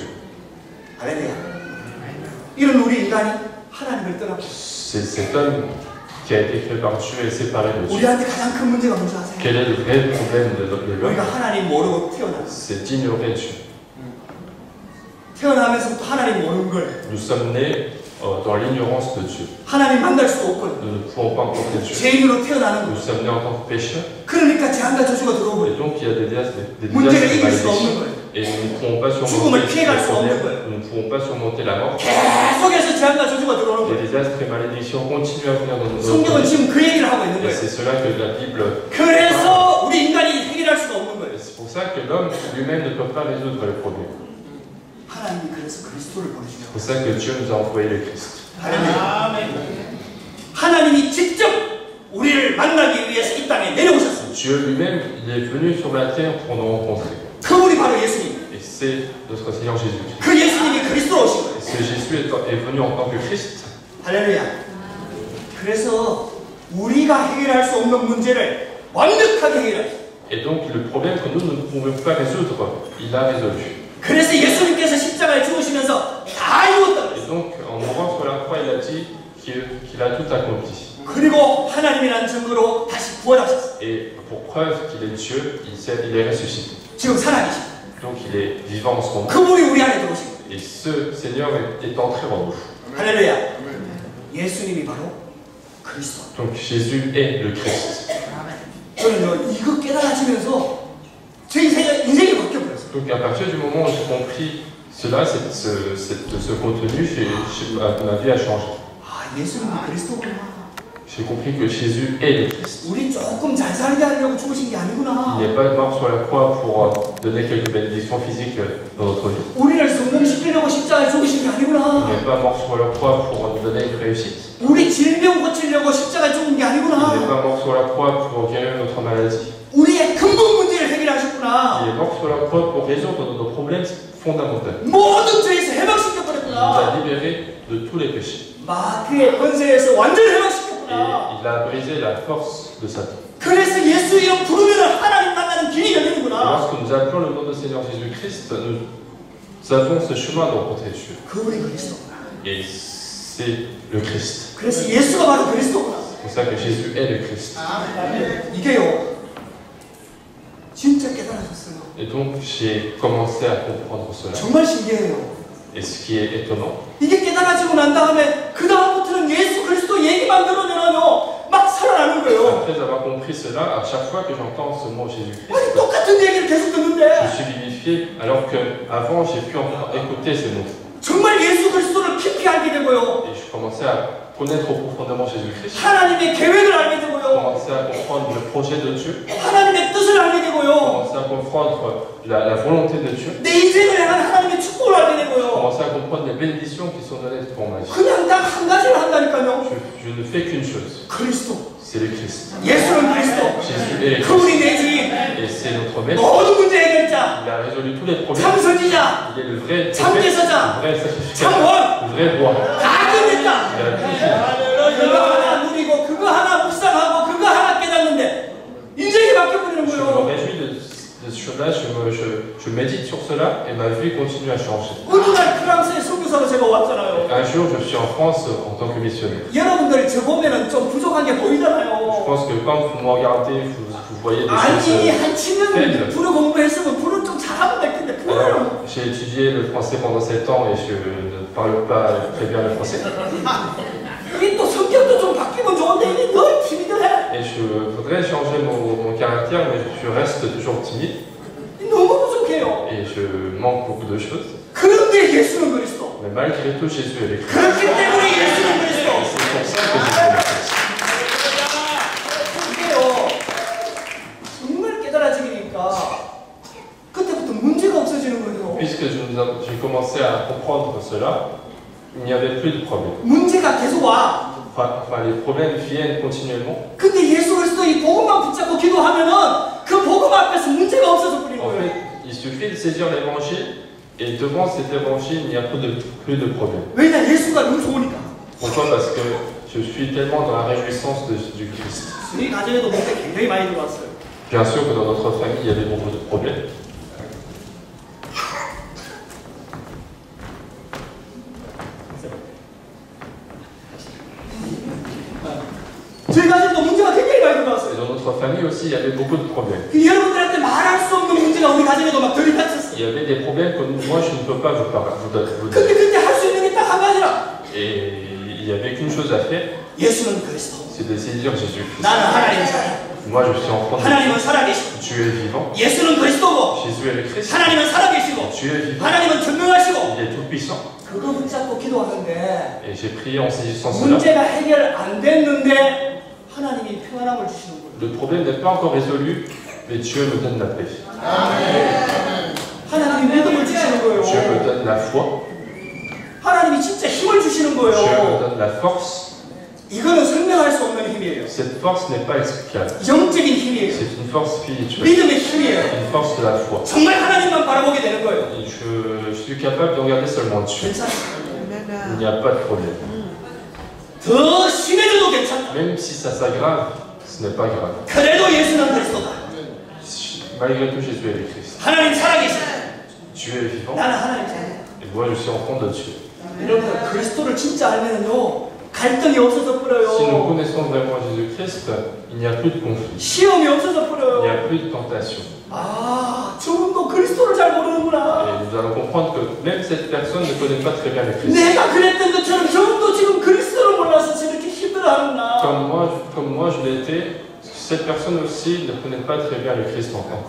할렐루야. 이런 우리 인간이 하나님을 떠나고.
C'est cet homme qui a été créé par Dieu et séparé de Dieu.
우리한테 가장 큰 문제가 뭔지 아세요?
Quel est le vrai problème de l'homme?
우리가 하나님 모르고 태어났어.
C'est d'ignorer Dieu.
태어나면서부터 하나님 모르는 거예요.
Nous sommes nés dans l'ignorance de Dieu.
하나님 만날 수도 없고.
Nous ne pouvons pas rencontrer Dieu.
죄인으로 태어나는
Nous
거.
sommes nés en tant que pécheurs.
그러니까 재앙과 저주가 들어오고.
Et donc il y a des
문제를
désastres, des
이길 수가 없는
malédictions.
거예요.
Et nous ne pourrons pas
죽음을
surmonter
피해갈
les
수 없는
problèmes.
거예요.
Nous ne pourrons pas surmonter la mort.
계속해서 재앙과 저주가 들어오는
Les
거예요.
désastres et malédictions continuent à venir dans nos
성경은
vies.
지금 그 얘기를 하고 있는
Et
거예요.
c'est cela que la Bible.
그래서 우리 인간이 해결할 수가 없는 거예요.
C'est pour ça que l'homme lui-même ne peut pas résoudre les problèmes.
하나님이 그래서 그리스도를
C'est
보내주셨어요.
pour ça que Dieu nous a envoyé le Christ.
하나님이 직접 우리를 만나기 위해서 이 땅에 내려오셨어요.
Dieu lui-même, il est venu sur la terre pour nous rencontrer.
그분이 바로 예수님.
Et c'est notre Seigneur Jésus.
그 예수님이 그리스도로 오신 거예요.
Et ce Jésus est venu en tant que Christ.
할렐루야. 그래서 우리가 해결할 수 없는 문제를 완벽하게 해결했어요.
Et donc le problème que nous ne pouvons pas résoudre, il l'a résolu.
그래서 예수님께서 십자가에 죽으시면서 다 이루었다.
Et donc en mourant sur la croix, il a dit qu'il a tout accompli.
그리고 하나님이라는 증거로 다시 부활하셨어요.
Et pour preuve qu'il est Dieu, il est ressuscité.
지금 살아계십니다.
Donc il est vivant en ce moment.
그분이 우리 안에 들어오신 거예요.
Et ce Seigneur est entré en nous.
할렐루야. 예수님이 바로 그리스도.
Donc Jésus est le Christ.
저는요 이거 깨달아지면서 제 인생이 바뀌어버렸어요.
Donc à partir du moment où j'ai compris cela, ce contenu, ma vie a changé.
아 예수님이 그리스도구나.
J'ai compris que Jésus est le Christ.
우리 조금 잘 살게 하려고 죽으신 게 아니구나.
Il n'est pas mort sur la croix pour donner quelques bénédictions physiques dans notre vie.
우리를 성공시키려고 십자가에 죽으신 게
Il
아니구나.
n'est pas mort sur la croix pour nous donner une réussite.
우리 질병 고치려고 십자가에 죽은 게
Il n'est
아니구나.
pas mort sur la croix pour guérir notre maladie.
우리의 근본 문제를 해결하셨구나.
Il est mort sur la croix pour résoudre nos problèmes fondamentaux.
모든 죄에서
Il nous
해방시켜버렸구나.
a libérés de tous les péchés.
마귀의 권세에서 완전히
Et
해방시켰구나.
il a brisé la force de Satan.
그래서 예수 이름 부르면 하나님 만나는 길이
Et
열리는구나.
lorsque nous appelons le nom de Seigneur Jésus-Christ, nous avons ce chemin de rencontrer Dieu.
그분이 그리스도구나.
Et c'est le Christ.
그래서 예수가 바로 그리스도구나.
C'est pour ça que Jésus est le Christ.
이게요. 진짜 깨달아졌어요.
Et donc j'ai commencé à comprendre cela.
정말 신기해요.
Et ce qui est étonnant,
이게 깨달아지고 난 다음에 그 다음부터는 예수 그리스도 얘기만 들으면요 막 살아나는 거예요.
après avoir compris cela, à chaque fois que j'entends ce mot Jésus-Christ,
아니 똑같은 얘기를 계속
je
듣는데
suis vivifié alors qu'avant j'ai pu encore écouter ces mots.
정말 예수 그리스도를 깊이 알게 되고요.
Et je commençais à connaître profondément Jésus-Christ.
하나님의 계획을 알게
Je
되고요.
commençais à comprendre le projet de Dieu.
하나님의 뜻을 알게
Je
되고요.
commençais à comprendre la volonté de Dieu.
내 인생을 향한 하나님의 축복을 알게
Je
되고요.
commençais à comprendre les bénédictions qui sont données pour ma vie.
그냥 딱 한 가지를 한다니까요.
Je ne fais qu'une chose,
그리스도.
c'est le Christ.
예수는 그리스도.
Jésus est le Christ.
그분이 내 주인.
Et c'est notre maître.
모든 문제 해결자.
Il a résolu tous les problèmes.
참선지자.
Il est le vrai
참
prophète,
제사장.
le vrai sacrificateur,
참원.
le vrai roi.
다 끝냈다.
Il a tout fait.
그거 하나 누리고 그거 하나 묵상하고 그거 하나 깨닫는데 인생이 바뀌어버리는
Je me
거예요.
réjouis de ce chose-là, je médite sur cela et ma vie continue à changer.
어느 날 프랑스에 선교사로 제가 왔잖아요.
Un jour, je suis en France en tant que missionnaire.
여러분들 저 보면은 좀 부족한 게
Je
보이잖아요.
pense que quand vous me regardez, vous voyez des
아니
choses.
한 7년 불어 공부했으면 불은 좀 잘하면 될 텐데 불어요.
Alors, j'ai étudié le français pendant 7 ans et je ne parle pas très bien le français.
이게 또 성격도 좀 바뀌면 좋은데 이게 늘 timid해.
Et je voudrais changer mon caractère, mais je reste toujours timide
너무 부족해요.
et je manque beaucoup de choses.
그런데 예수는 그리스도.
Mais malgré tout, Jésus est le Christ.
그렇기 때문에 예수는
Et
그리스도.
c'est pour ça que Jésus est le Christ.
이게요. 정말 깨달아지니까 그때부터 문제가 없어지는 거예요.
Puisque j'ai commencé à comprendre cela, il n'y avait plus de problème.
문제가 계속 와.
Enfin, les problèmes viennent continuellement.
근데 예수 그리스도 이 복음만 붙잡고 기도하면은 그 복음 앞에서 문제가 없어져 버리는
En
거예요.
fait, il suffit de saisir l'évangile et devant cet évangile, il n'y a plus de problème.
왜냐 예수가 너무 좋으니까.
Pourquoi? Parce que je suis tellement dans la réjouissance du Christ.
우리 가정에도 문제 굉장히 많이 들어왔어요.
Bien sûr que dans notre famille, il y avait beaucoup de problèmes.
저희 가정에도 문제가 굉장히 많이
Et
들어왔어요.
dans notre famille aussi, il y avait beaucoup de problèmes.
여러분들한테 말할 수 없는 문제가 우리 가정에도 막 들이닥쳤어요.
Il y avait des problèmes que moi, je ne peux pas vous dire.
근데 그때 할 수 있는 게 딱 한 가지라.
Et il n'y avait qu'une chose à faire,
예수는 그리스도.
c'est de saisir Jésus-Christ.
나는 하나님의 자녀.
Moi, je suis enfant de
하나님은
Dieu.
살아계시고
Dieu est vivant.
예수는 그리스도고
Jésus est le Christ.
하나님은 살아계시고
Dieu est vivant.
하나님은 전능하시고
Il est tout-puissant.
그거 붙잡고 기도하는데
Et j'ai prié en saisissant cela.
문제가 해결 안 됐는데 하나님이 평안함을 주시는 거예요.
Le problème n'est pas encore résolu, mais Dieu me donne la paix.
하나님이 믿음을 주시는 거예요.
Dieu me donne la foi.
하나님이 진짜 힘을 주시는
Dieu me
거예요.
donne la force.
이거는 설명할 수 없는 힘이에요.
Cette force n'est pas explicable.
영적인 힘이에요.
C'est une force spirituelle.
믿음의 힘이에요.
Une force de la foi.
정말 하나님만 바라보게 되는 거예요.
Et je suis capable de regarder seulement Dieu.
괜찮아요.
Il n'y a pas de problème.
더 심해져도 괜찮다.
Même si ça s'aggrave, ce n'est pas grave.
그래도 예수는 그리스도다.
Malgré tout, Jésus est le Christ.
하나님 살아계시다.
Dieu est vivant.
나는 하나님 자녀.
Et moi, je suis enfant de Dieu.
여러분 그리스도를 진짜 알면은요 갈등이 없어져
Si nous
버려요.
connaissons vraiment Jésus-Christ, il n'y a plus de conflit.
시험이 없어져
Il n'y
버려요.
a plus de tentation.
아 저분도 그리스도를 잘 모르는구나.
Et nous allons comprendre que même cette personne ne connaît pas très bien le Christ.
내가 그랬던 것처럼 저분도 지금 그리스도를 몰라서 저렇게 힘들어하는구나.
Comme moi je l'étais, cette personne aussi ne connaît pas très bien le Christ encore.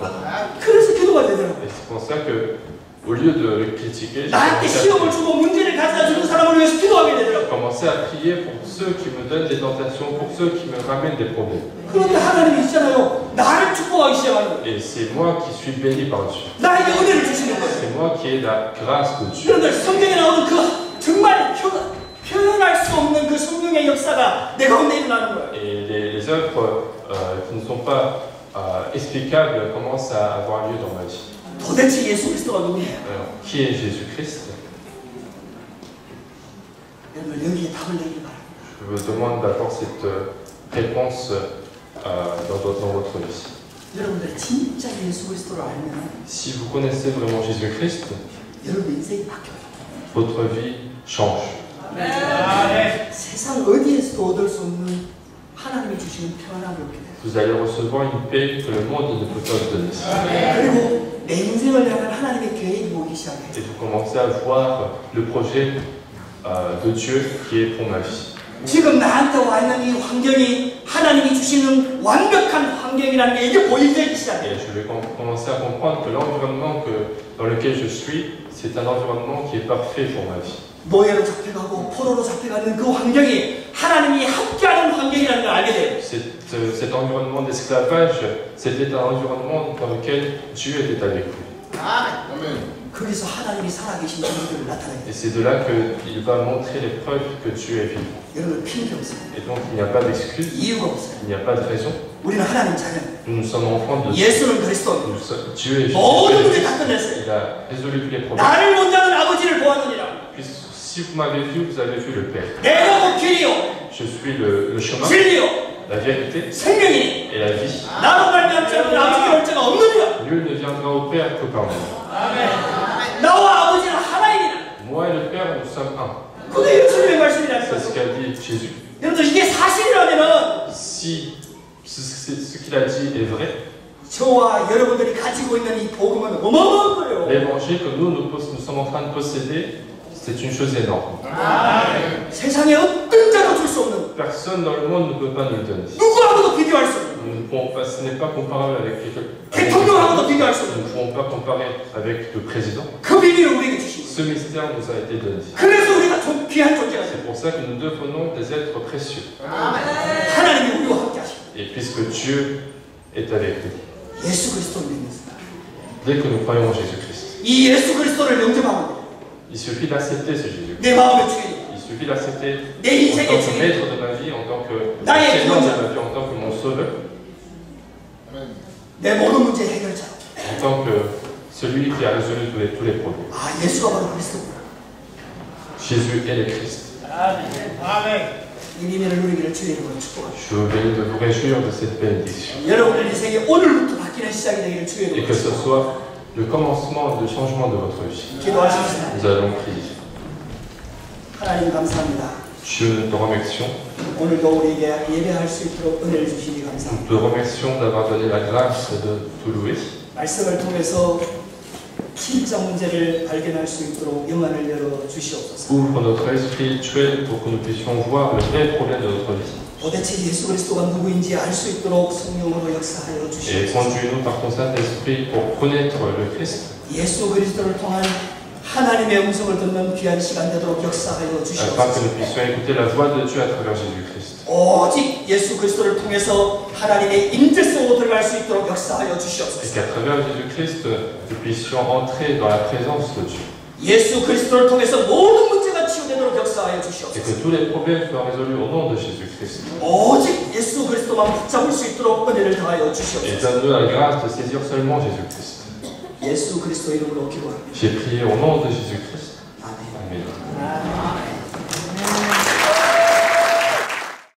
그래서 기도가 되더라고요.
Et c'est pour ça que, au lieu de le critiquer, j'ai
나한테 시험을 주고 문제를 가져다 주는 사람을 위해서 기도하게 되더라고요.
commencé à prier pour ceux qui me donnent des tentations, pour ceux qui me ramènent des problèmes.
그런데 하나님이 있잖아요. 나를 축복하기 시작하는 거예요.
Et c'est moi qui suis béni par Dieu.
나에게 은혜를 주시는 거예요.
C'est moi qui ai la grâce de Dieu.
여러분들 성경에 나오는 그 정말 표현할 수 없는 그 성령의 역사가 내 가운데 일어나는 거예요.
Et les œuvres qui ne sont pas explicables commencent à avoir lieu dans ma vie.
도대체 예수 그리스도가 누구예요?
Alors, qui est Jésus-Christ?
여러분 여기에 답을 내기를 바랍니다.
Je vous demande d'avoir cette réponse dans votre vie.
여러분들 진짜 예수 그리스도를 알면
Si vous connaissez vraiment Jésus-Christ,
여러분 인생이 바뀌어요.
votre vie change.
세상 어디에서도 얻을 수 없는 하나님이 주시는 평안함을 얻게 돼요.
Vous allez recevoir une paix que le monde ne peut pas vous donner.
그리고 내 인생을 향한 하나님의 계획이 보기 시작해요.
Et vous commencez à voir le projet de Dieu qui est pour ma vie.
지금 나한테 와 있는 이 환경이 하나님이 주시는 완벽한 환경이라는 게 이게 보이기 시작해요.
Et je vais commencer à comprendre que l'environnement dans lequel je suis, c'est un environnement qui est parfait pour ma vie.
노예로 잡혀가고 포로로 잡혀가는 그 환경이 하나님이 함께하는 환경이라는 걸 알게 돼요.
Cet environnement d'esclavage, c'était un environnement dans lequel Dieu était avec vous.
Amen.
거기서 하나님이 살아계신 증거를 나타내요.
Et c'est de là qu'il va montrer les preuves que Dieu est vivant.
여러분 핑계 없어요.
Et donc il n'y a pas d'excuse,
이유가 없어요.
il n'y a pas de raison.
우리는 하나님 자녀.
Nous sommes enfants de Dieu.
예수는 그리스도.
Dieu est
모든 문제
Jésus.
다 끝냈어요.
Il a résolu tous les problèmes.
나를 본다는 아버지를 보았느니라.
Puisque si vous m'avez vu, vous avez vu le Père.
내가 곧 길이요,
Je suis le chemin,
진리요,
la vérité
생명이니
et la vie.
나로 말미암지 않는 아버지께 올 자가 없느니라.
Nul ne viendra au Père que par moi.
나와 아버지는 하나이니라.
Moi et le Père, nous sommes un.
그게 예수님의 말씀이라는
C'est ce
거죠.
qu'a dit Jésus.
여러분들 이게 사실이라면은
Si ce qu'il a dit est vrai,
저와 여러분들이 가지고 있는 이 복음은 어마어마한 거예요.
l'évangile que nous sommes en train de posséder, c'est une chose énorme.
세상에 어떤 자도 줄 수 없는,
Personne dans le monde ne peut pas nous le donner.
누구하고도 비교할 수 없는,
Ce n'est pas comparable avec
대통령하고도 비교할 수
nous
없는
ne pouvons pas comparer avec le président.
그 비밀을 우리에게 주시고,
Ce mystère nous a été donné.
그래서 우리가 귀한 존재가 돼요.
C'est pour ça que nous devenons des êtres précieux.
하나님이 우리와 함께 하시고
Et puisque Dieu est avec nous,
예수 그리스도를 믿습니다.
dès que nous croyons en Jésus-Christ,
이 예수 그리스도를 영접하면 돼요.
il suffit d'accepter ce Jésus.
내 마음의 주인이고
Il suffit d'accepter
내
en
인생의
tant que
주인,
maître de ma vie, en tant que
나의
Seigneur de
구원자,
ma vie, en tant que mon sauveur,
내 모든 문제의 해결자.
en tant que celui qui a résolu tous les problèmes.
아, 예수가 바로 그리스도구나.
Jésus est le Christ.
이 비밀을 누리기를 주의 이름으로 축복합니다.
Je vous bénis de vous réjouir de cette bénédiction.
여러분의 인생이 오늘부터 바뀌는 시작이 되기를 주의
Et
이름으로
que ce
축복합니다.
soit le commencement de changement de votre vie.
기도하십시다.
Nous allons prier.
하나님 감사합니다.
Dieu, nous te remercions.
오늘도 우리에게 예배할 수 있도록 은혜를 주시니
Nous
감사합니다.
te remercions d'avoir donné la grâce de tout louer.
말씀을 통해서 진짜 문제를 발견할 수 있도록 영안을 열어 주시옵소서.
Ouvre notre esprit spirituel pour que nous puissions voir le vrai problème de notre vie.
도대체 예수 그리스도가 누구인지 알 수 있도록 성령으로 역사하여
Et
주시옵소서.
conduis-nous par ton Saint-Esprit pour connaître le Christ,
예수 그리스도를 통한 하나님의 음성을 듣는 귀한 시간 되도록 역사하여
afin que
주시옵소서.
nous puissions écouter la voix de Dieu à travers Jésus-Christ.
오직 예수 그리스도를 통해서 하나님의 임재성으로 들어갈 수 있도록 역사하여
Et
주시옵소서.
qu'à travers Jésus-Christ, nous puissions entrer dans la présence de Dieu.
예수 그리스도를 통해서 모든 문제가 치유되도록 역사하여
Et
주시옵소서.
que tous les problèmes soient résolus au nom de Jésus-Christ.
오직 예수 그리스도만 붙잡을 수 있도록 은혜를 더하여
Et
주시옵소서.
donne-nous la grâce de saisir seulement Jésus-Christ.
예수 그리스도 이름으로 기도합니다.
J'ai prié au nom de Jésus-Christ.